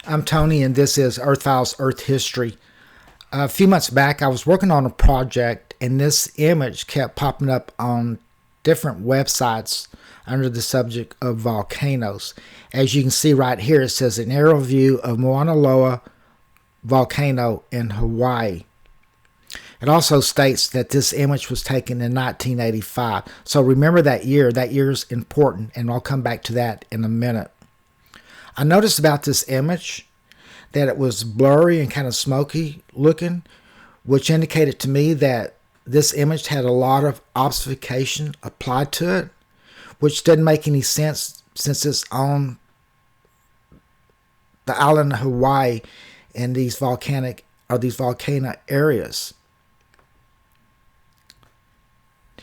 I'm Tony, and this is Earth Files Earth History. A few months back, I was working on a project, and this image kept popping up on different websites under the subject of volcanoes. As you can see right here, it says an aerial view of Mauna Loa volcano in Hawaii. It also states that this image was taken in 1985. So remember that year. That year is important, and I'll come back to that in a minute. I noticed about this image that it was blurry and kind of smoky looking, which indicated to me that this image had a lot of obfuscation applied to it, which doesn't make any sense since it's on the island of Hawaii in these volcano areas.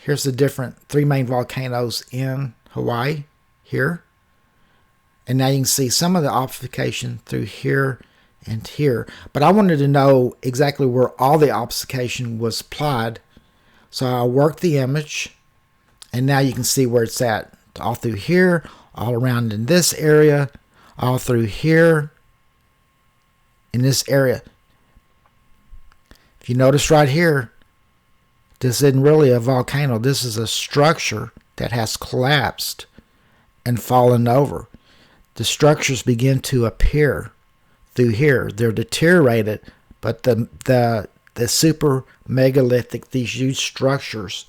Here's the different three main volcanoes in Hawaii here. And now you can see some of the obfuscation through here and here. But I wanted to know exactly where all the obfuscation was applied. So I worked the image, and now you can see where it's at. All through here, all around in this area, all through here, in this area. If you notice right here, this isn't really a volcano. This is a structure that has collapsed and fallen over. The structures begin to appear through here. They're deteriorated, but the super megalithic, these huge structures,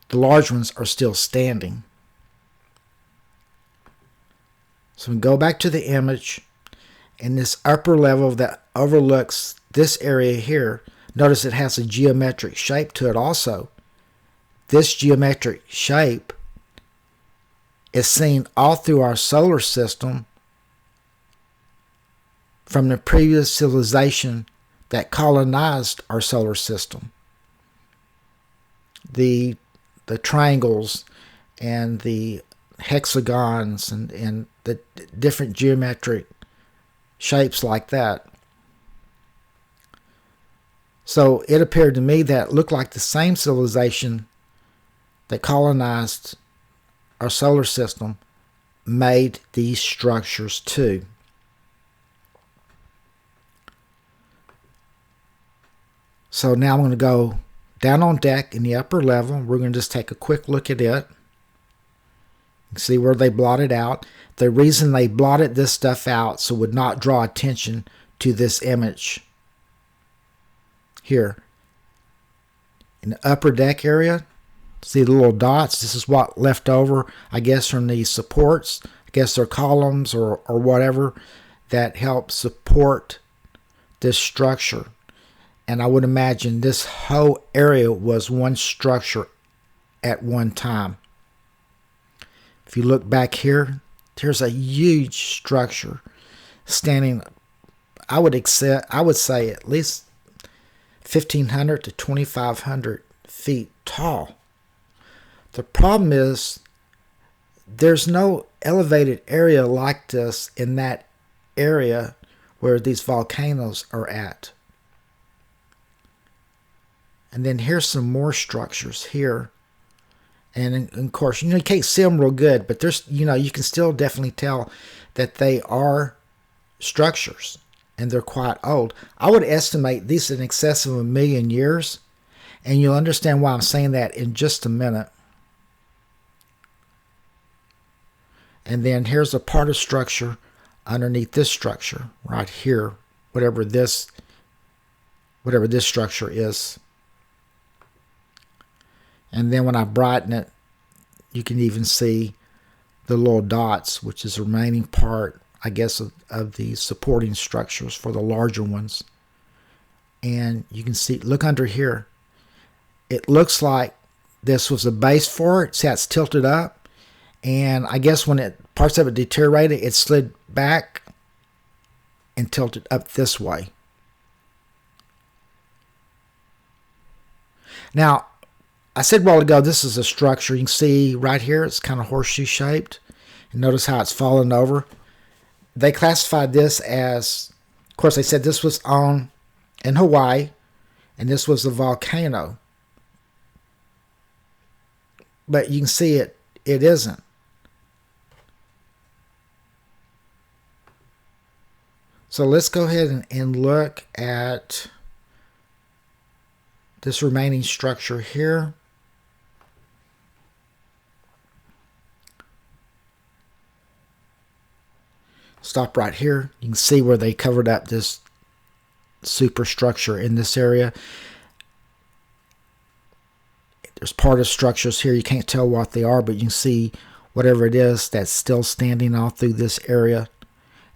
the large ones are still standing. So we go back to the image, and this upper level that overlooks this area here, notice it has a geometric shape to it also. This geometric shape is seen all through our solar system from the previous civilization that colonized our solar system. The triangles and the hexagons and the different geometric shapes like that. So it appeared to me that it looked like the same civilization that colonized our solar system made these structures too. So now I'm going to go down on deck in the upper level. We're going to just take a quick look at it. You can see where they blotted out. The reason they blotted this stuff out so it would not draw attention to this image here. In the upper deck area, see the little dots? This is what left over, I guess, from these supports. I guess they're columns or whatever that help support this structure. And I would imagine this whole area was one structure at one time. If you look back here, there's a huge structure standing, I would say at least 1,500 to 2,500 feet tall. The problem is there's no elevated area like this in that area where these volcanoes are at. And then here's some more structures here. And of course, you can't see them real good, but there's, you can still definitely tell that they are structures and they're quite old. I would estimate these in excess of 1 million years, and you'll understand why I'm saying that in just a minute. And then here's a part of structure underneath this structure right here, whatever this structure is. And then when I brighten it, you can even see the little dots, which is the remaining part, I guess, of the supporting structures for the larger ones. And you can see, look under here. It looks like this was a base for it. See how it's tilted up? And I guess when parts of it deteriorated, it slid back and tilted up this way. Now, I said a while ago, this is a structure. You can see right here, it's kind of horseshoe shaped. And notice how it's fallen over. They classified this as, of course, they said this was in Hawaii, and this was a volcano. But you can see it isn't. So let's go ahead and look at this remaining structure here. Stop right here. You can see where they covered up this superstructure in this area. There's part of structures here. You can't tell what they are, but you can see whatever it is that's still standing all through this area.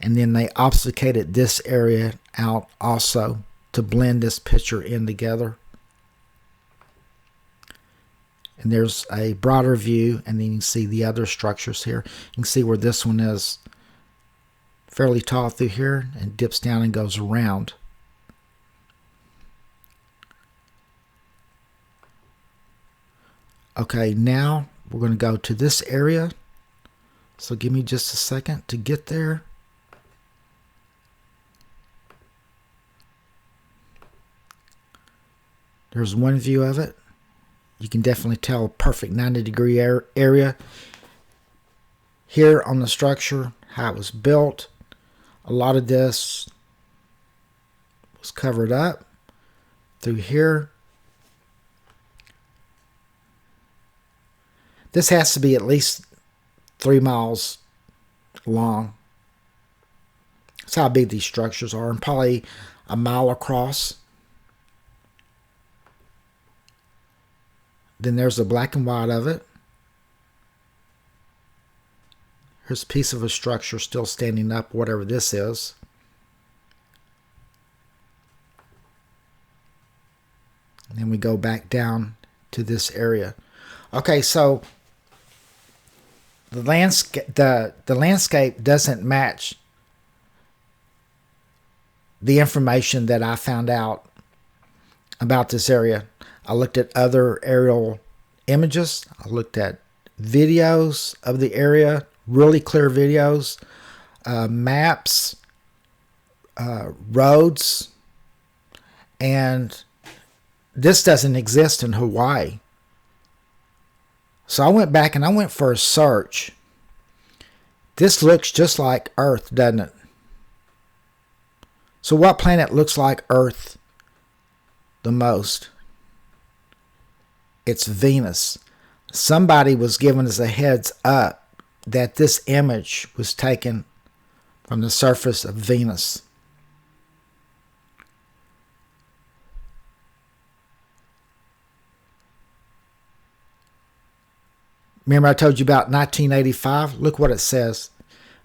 And then they obfuscated this area out also to blend this picture in together. And there's a broader view, and then you can see the other structures here. You can see where this one is fairly tall through here and dips down and goes around. Okay, now we're going to go to this area. So give me just a second to get there. There's one view of it. You can definitely tell a perfect 90-degree area. Here on the structure, how it was built. A lot of this was covered up through here. This has to be at least 3 miles long. That's how big these structures are, and probably a mile across. Then there's the black and white of it. Here's a piece of a structure still standing up, whatever this is. And then we go back down to this area. Okay, so the landscape doesn't match the information that I found out about this area. I looked at other aerial images. I looked at videos of the area, really clear videos, maps, roads, and this doesn't exist in Hawaii. So I went back and I went for a search. This looks just like Earth, doesn't it? So what planet looks like Earth the most? It's Venus. Somebody was giving us a heads up that this image was taken from the surface of Venus. Remember I told you about 1985? Look what it says.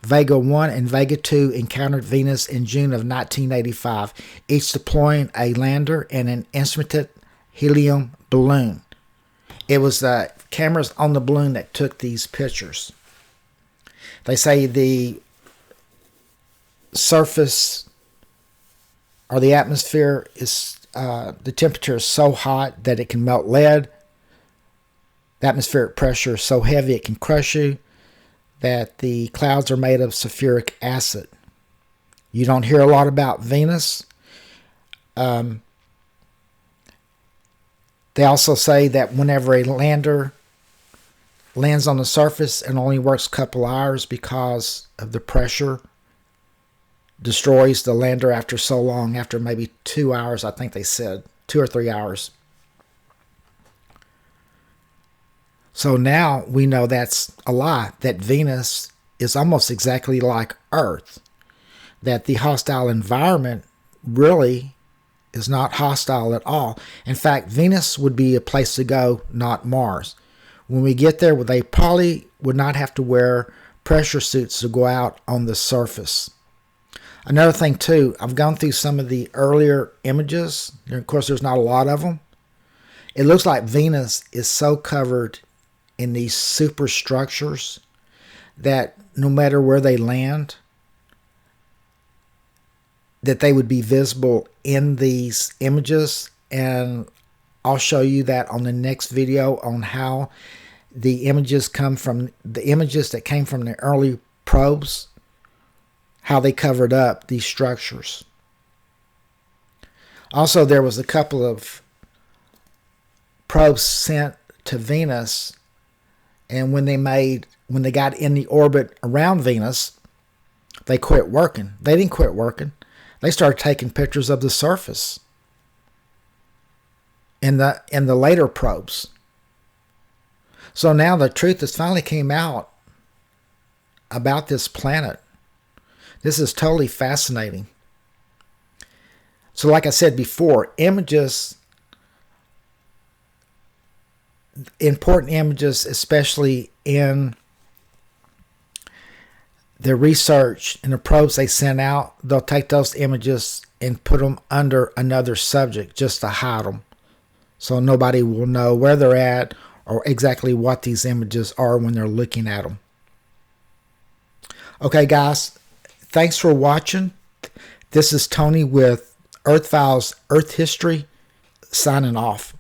Vega 1 and Vega 2 encountered Venus in June of 1985, each deploying a lander and an instrumented helium balloon. It was the cameras on the balloon that took these pictures. They say the surface or the atmosphere is, the temperature is so hot that it can melt lead. The atmospheric pressure is so heavy it can crush you, that the clouds are made of sulfuric acid. You don't hear a lot about Venus. They also say that whenever a lander lands on the surface, it only works a couple hours because of the pressure. Destroys the lander after so long, after maybe 2 hours, I think they said, 2 or 3 hours. So now we know that's a lie, that Venus is almost exactly like Earth, that the hostile environment really is not hostile at all. In fact, Venus would be a place to go, not Mars. When we get there, they probably would not have to wear pressure suits to go out on the surface. Another thing too, I've gone through some of the earlier images. Of course, there's not a lot of them. It looks like Venus is so covered in these superstructures that no matter where they land, that they would be visible in these images. And I'll show you that on the next video on how the images that came from the early probes, how they covered up these structures. Also, there was a couple of probes sent to Venus, and when they got in the orbit around Venus, they quit working. They didn't quit working. They started taking pictures of the surface in the later probes. So now the truth has finally came out about this planet. This is totally fascinating. So like I said before, images, important images, especially in the research and the probes they send out, they'll take those images and put them under another subject just to hide them. So nobody will know where they're at or exactly what these images are when they're looking at them. Okay, guys, thanks for watching. This is Tony with Earth Files Earth History, signing off.